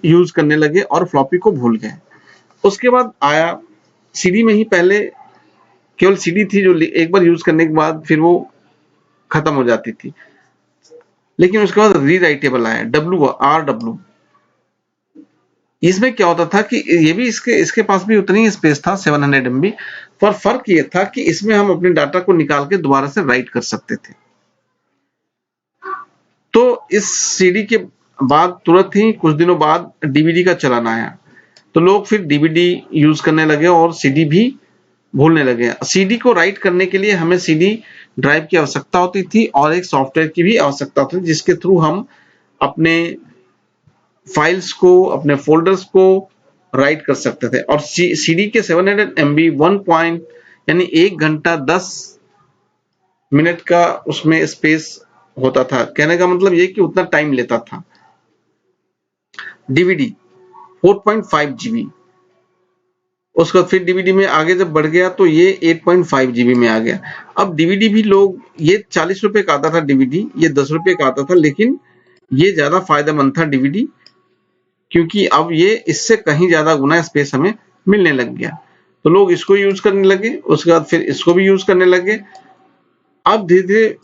Use करने लगे और फ्लॉपी को भूल गए। उसके बाद आया सीडी में ही पहले केवल सीडी थी जो एक बार यूज करने के बाद फिर वो खत्म हो जाती थी, लेकिन उसके बाद रीराइटेबल आया WRW। इसमें क्या होता था कि ये भी इसके पास भी उतनी ही स्पेस था 700 MB, पर फर्क ये था कि इसमें हम अपने डाटा को निकाल के दोबारा से राइट कर सकते थे। तो इस सीडी के बाद तुरंत ही कुछ दिनों बाद डीवीडी का चलन आया, तो लोग फिर डीवीडी यूज करने लगे और सीडी भी भूलने लगे। सीडी को राइट करने के लिए हमें सीडी ड्राइव की आवश्यकता होती थी और एक सॉफ्टवेयर की भी आवश्यकता होती थी जिसके थ्रू हम अपने फाइल्स को, अपने फोल्डर्स को राइट कर सकते थे। और सीडी के 700 MB 1 यानी 1 घंटा 10 मिनट का उसमें स्पेस होता था। कहने का मतलब ये कि उतना टाइम लेता था। डीवीडी 4.5 GB, उसके बाद फिर डीवीडी में आगे जब बढ़ गया तो ये 8.5 GB में आ गया। अब डीवीडी भी लोग, ये 40 रुपए का आता था डीवीडी, ये 10 रुपए का आता था, लेकिन ये ज्यादा फायदेमंद था डीवीडी, क्योंकि अब ये इससे कहीं ज्यादा गुना स्पेस हमें मिलने लग गया। तो लोग इसको यूज करने लगे, उसके बाद फिर इसको भी यूज करने लगे। अब धीरे धीरे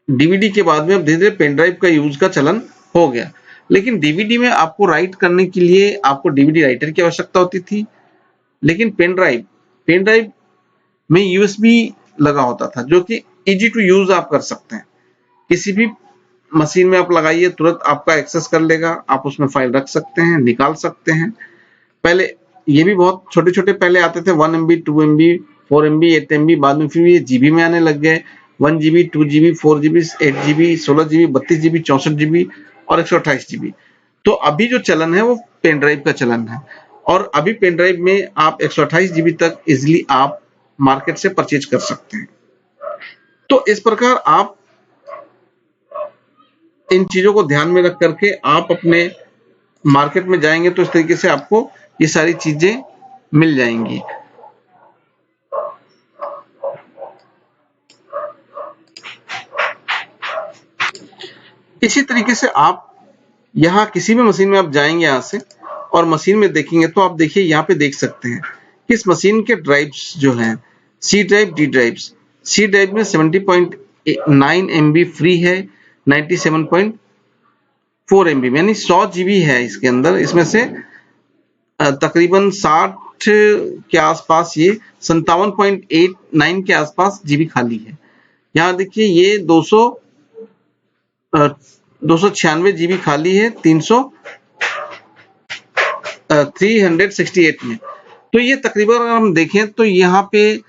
डीवीडी के बाद में अब धीरे धीरे पेन ड्राइव का यूज का चलन हो गया। लेकिन डीवीडी में आपको राइट करने के लिए आपको डीवीडी राइटर की आवश्यकता होती थी, लेकिन पेन ड्राइव में यूएसबी लगा होता था, जो कि इजी टू यूज आप कर सकते हैं। किसी भी मशीन में आप लगाइए, तुरंत आपका एक्सेस कर लेगा, आप उसमें फाइल रख सकते हैं, निकाल सकते हैं। पहले ये भी बहुत छोटे छोटे पहले आते थे, 1 MB 2 MB 4 MB 8 MB, बाद में फिर ये जीबी में आने लग गए, 1 GB 2 GB 4 GB 8 GB 16 GB 32 GB 64 GB और 128 GB। तो अभी जो चलन है वो पेन ड्राइव का चलन है, और अभी पेन ड्राइव में आप 128 GB तक इजिली आप मार्केट से परचेज कर सकते हैं। तो इस प्रकार आप इन चीजों को ध्यान में रख करके आप अपने मार्केट में जाएंगे तो इस तरीके से आपको ये सारी चीजें मिल जाएंगी। इसी तरीके से आप यहाँ किसी भी मशीन में आप जाएंगे यहाँ से और मशीन में देखेंगे तो आप देखिए यहाँ पे देख सकते हैं कि इस मशीन के ड्राइव्स जो हैं, C drive, D drives. C drive में 70.9 MB फ्री है, 97.4 MB यानी 100 GB है इसके अंदर। इसमें से तकरीबन 60 के आसपास, ये 57.89 के आसपास जीबी खाली है। यहाँ देखिए ये 296 GB खाली है 368 में। तो ये तकरीबन अगर हम देखें तो यहाँ पे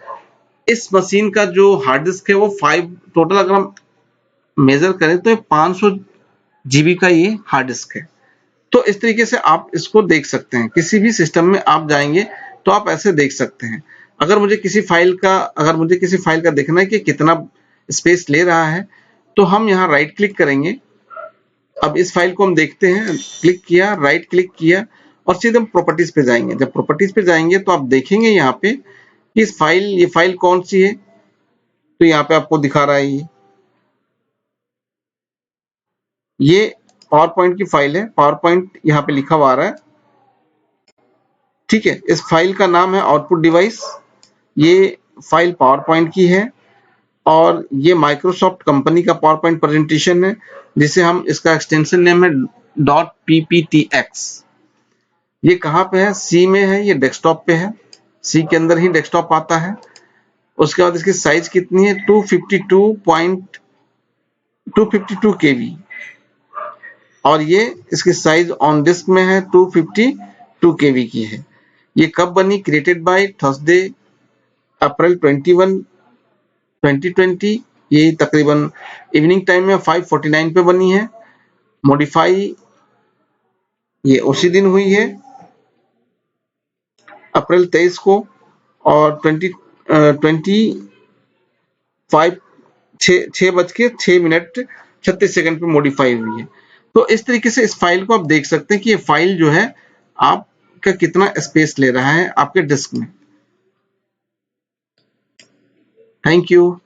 इस मशीन का जो हार्ड डिस्क है वो 5 टोटल अगर हम मेजर करें तो 500 GB का ये हार्ड डिस्क है। तो इस तरीके से आप इसको देख सकते हैं। किसी भी सिस्टम में आप जाएंगे तो आप ऐसे देख सकते हैं। अगर मुझे किसी फाइल का देखना है कि कितना स्पेस ले रहा है, तो हम यहाँ राइट क्लिक करेंगे। अब इस फाइल को हम देखते हैं, क्लिक किया, राइट क्लिक किया और सीधे हम प्रॉपर्टीज पे जाएंगे। जब प्रॉपर्टीज पे जाएंगे तो आप देखेंगे यहाँ पे कि ये फाइल कौन सी है, तो यहाँ पे आपको दिखा रहा है ये पावर पॉइंट की फाइल है। पावर पॉइंट यहाँ पे लिखा हुआ आ रहा है, ठीक है। इस फाइल का नाम है आउटपुट डिवाइस। ये फाइल पावर पॉइंट की है और ये माइक्रोसॉफ्ट कंपनी का पावर पॉइंट प्रेजेंटेशन है, जिसे हम, इसका एक्सटेंशन नेम है .pptx। ये कहाँ पे है? सी में है, ये डेस्कटॉप पे है, सी के अंदर ही डेस्कटॉप आता है। उसके बाद इसकी साइज कितनी है? 252 KB, और ये इसकी साइज ऑन डिस्क में है 252 KB की है। ये कब बनी? क्रिएटेड बाय थर्सडे अप्रैल 21 2020। ये तकरीबन इवनिंग टाइम में 5:49 पे बनी है। मॉडिफाई ये उसी दिन हुई है, अप्रैल 23 को, और 6:06 पे मॉडिफाई हुई है। तो इस तरीके से इस फाइल को आप देख सकते हैं कि ये फाइल जो है आपका कितना स्पेस ले रहा है आपके डिस्क में। Thank you.